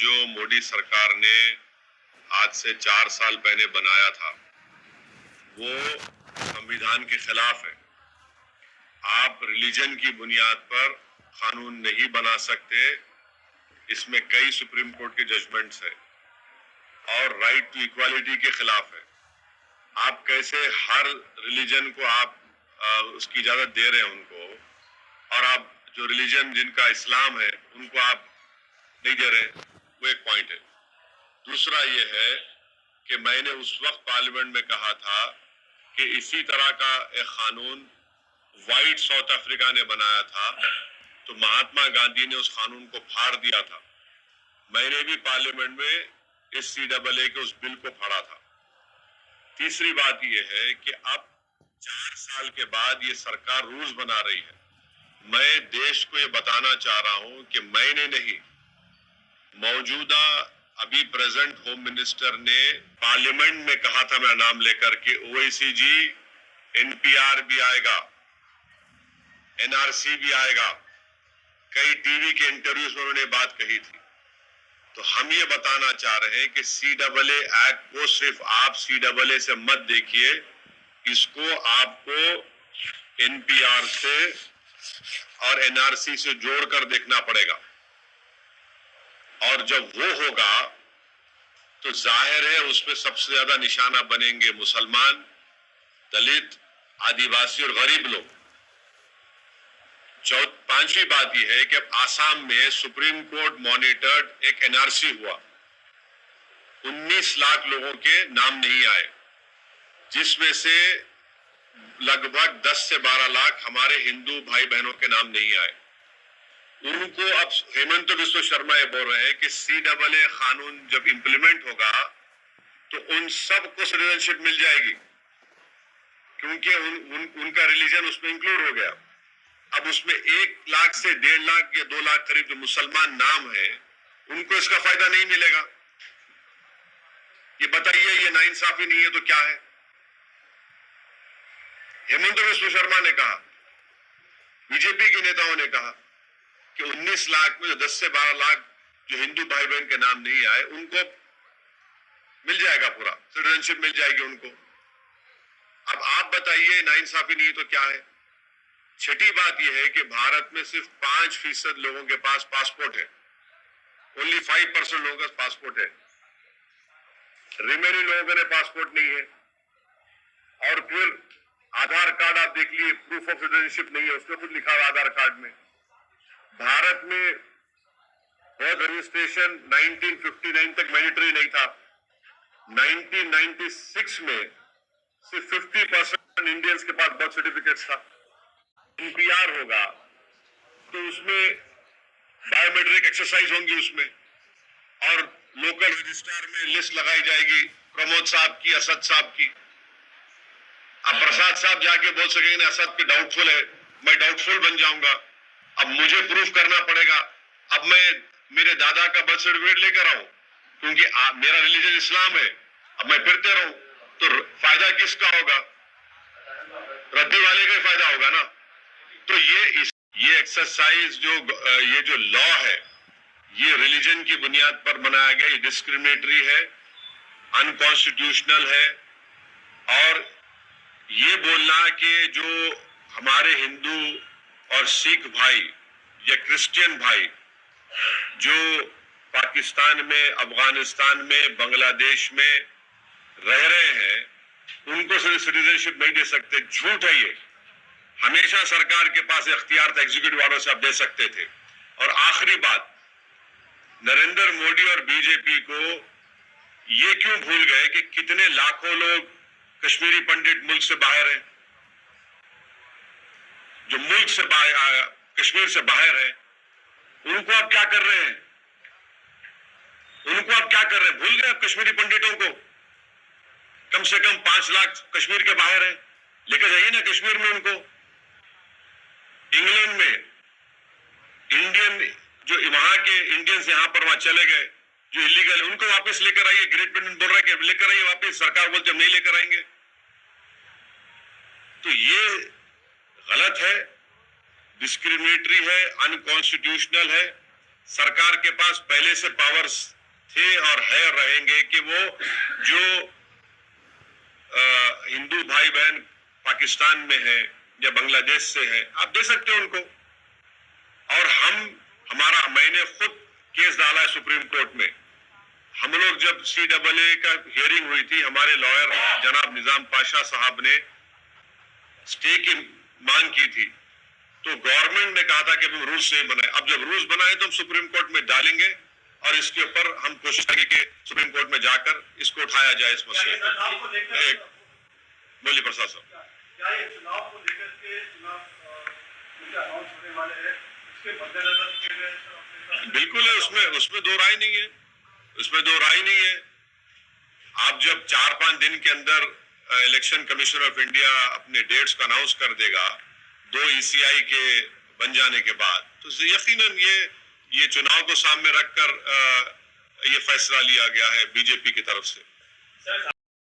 जो मोदी सरकार ने आज से 4 साल पहले बनाया था वो संविधान के खिलाफ है। आप रिलीजन की बुनियाद पर कानून नहीं बना सकते। इसमें कई सुप्रीम कोर्ट के जजमेंट्स है और राइट टू इक्वालिटी के खिलाफ है। आप कैसे हर रिलीजन को आप उसकी इजाजत दे रहे हैं उनको, और आप जो रिलीजन जिनका इस्लाम है उनको आप नहीं दे रहे, वो एक पॉइंट है। दूसरा ये है कि मैंने उस वक्त पार्लियामेंट में कहा था कि इसी तरह का एक कानून वाइट साउथ अफ्रीका ने बनाया था, तो महात्मा गांधी ने उस कानून को फाड़ दिया था। मैंने भी पार्लियामेंट में इस CAA के उस बिल को फाड़ा था। तीसरी बात यह है कि अब 4 साल के बाद ये सरकार रूल्स बना रही है। मैं देश को ये बताना चाह रहा हूं कि मैंने नहीं, मौजूदा अभी प्रेजेंट होम मिनिस्टर ने पार्लियामेंट में कहा था, मेरा नाम लेकर के, OIC जी, NPR भी आएगा, NRC भी आएगा। कई टीवी के इंटरव्यूज में उन्होंने बात कही थी। तो हम ये बताना चाह रहे हैं कि CAA एक्ट को सिर्फ आप CAA से मत देखिए, इसको आपको NPR से और NRC से जोड़कर देखना पड़ेगा। और जब वो होगा तो जाहिर है उसमें सबसे ज्यादा निशाना बनेंगे मुसलमान, दलित, आदिवासी और गरीब लोग। पांचवी बात यह है कि अब आसाम में सुप्रीम कोर्ट मॉनिटर्ड एक NRC हुआ। 19 लाख लोगों के नाम नहीं आए, जिसमें से लगभग 10 से 12 लाख हमारे हिंदू भाई बहनों के नाम नहीं आए। उनको अब हेमंत बिस्वा शर्मा ये बोल रहे हैं कि CAA कानून जब इंप्लीमेंट होगा तो उन सबको सिटीजनशिप मिल जाएगी, क्योंकि उनका रिलीजन उसमें इंक्लूड हो गया। अब उसमें 1 लाख से 1.5 लाख या 2 लाख करीब जो मुसलमान नाम है, उनको इसका फायदा नहीं मिलेगा। ये बताइए, ये नाइंसाफी नहीं है तो क्या है? हेमंत बिस्वा शर्मा ने कहा, बीजेपी के नेताओं ने कहा कि 19 लाख में 10 से 12 लाख जो हिंदू भाई बहन के नाम नहीं आए, उनको मिल जाएगा, पूरा सिटीजनशिप मिल जाएगी उनको। अब आप बताइए, नाइंसाफी नहीं है तो क्या है? छठी बात यह है कि भारत में सिर्फ 5% लोगों के पास पासपोर्ट है। ओनली 5% लोगों के पास पासपोर्ट है। रिमेनिंग लोगों के पासपोर्ट नहीं है। और फिर आधार कार्ड आप देख लिए, प्रूफ ऑफ सिटीजनशिप नहीं है, उसमें खुद लिखा हुआ आधार कार्ड में। भारत में बर्थ रजिस्ट्रेशन 1959 तक मैंडेटरी नहीं था। 1996 में सिर्फ 50% इंडियंस के पास बर्थ सर्टिफिकेट था। NPR होगा तो उसमें बायोमेट्रिक एक्सरसाइज होंगी उसमें, और लोकल रजिस्ट्रार में लिस्ट लगाई जाएगी प्रमोद साहब की, असद साहब की। अब प्रसाद साहब जाके बोल सकेंगे असद के डाउटफुल है, मैं डाउटफुल बन जाऊंगा। अब मुझे प्रूफ करना पड़ेगा। अब मैं मेरे दादा का बर्थ सर्टिफिकेट लेकर आऊं, क्योंकि मेरा रिलीजन इस्लाम है। अब मैं फिरते रहूं तो फायदा किसका होगा? रद्दी वाले का ही फायदा होगा ना। तो ये एक्सरसाइज ये जो लॉ है, ये रिलीजन की बुनियाद पर बनाया गया, ये डिस्क्रिमिनेटरी है, अनकॉन्स्टिट्यूशनल है। और ये बोलना कि जो हमारे हिंदू और सिख भाई या क्रिश्चियन भाई जो पाकिस्तान में, अफगानिस्तान में, बांग्लादेश में रह रहे हैं, उनको सिटीजनशिप नहीं दे सकते, झूठ है ये। हमेशा सरकार के पास इख्तियार था, एग्जीक्यूटिव ऑर्डर से आप दे सकते थे। और आखिरी बात, नरेंद्र मोदी और बीजेपी को ये क्यों भूल गए कि कितने लाखों लोग कश्मीरी पंडित मुल्क से बाहर हैं, जो मुल्क से बाहर, कश्मीर से बाहर है, उनको आप क्या कर रहे हैं? उनको आप क्या कर रहे हैं? भूल गए आप कश्मीरी पंडितों को? कम से कम 5 लाख कश्मीर के बाहर हैं, लेकर जाइए ना कश्मीर में उनको। इंग्लैंड में इंडियन जो वहां के इंडियंस यहां पर वहां चले गए, जो इलीगल, उनको वापस लेकर आइए। ग्रेट ब्रिटेन बोल रहा है कि लेकर आइए वापस, सरकार बोलती हम नहीं लेकर आएंगे। तो ये गलत है, डिस्क्रिमिनेटरी है, अनकॉन्स्टिट्यूशनल है। सरकार के पास पहले से पावर्स थे और है रहेंगे कि वो जो हिंदू भाई बहन पाकिस्तान में है या बांग्लादेश से है, आप दे सकते हो उनको। और मैंने खुद केस डाला है सुप्रीम कोर्ट में। हम लोग जब CAA का हियरिंग हुई थी, हमारे लॉयर जनाब निजाम पाशा साहब ने स्टे की मांग की थी, तो गवर्नमेंट ने कहा था कि हम रूल्स नहीं बनाए। अब जब रूल्स बनाए तो हम सुप्रीम कोर्ट में डालेंगे और इसके ऊपर हम कोशिश करेंगे कि सुप्रीम कोर्ट में जाकर इसको उठाया जाए इस मसले को। बोलिए प्रसाद साहब। क्या ये चुनाव को लेकर के चुनाव अनाउंस होने वाले हैं, इसके मद्देनजर किए गए? बिल्कुल है, उसमें दो राय नहीं है, उसमें दो राय नहीं है। आप जब 4-5 दिन के अंदर इलेक्शन कमीशन ऑफ इंडिया अपने डेट्स को अनाउंस कर देगा 2 ECI के बन जाने के बाद, तो यकीनन ये चुनाव को सामने रखकर ये फैसला लिया गया है बीजेपी की तरफ से।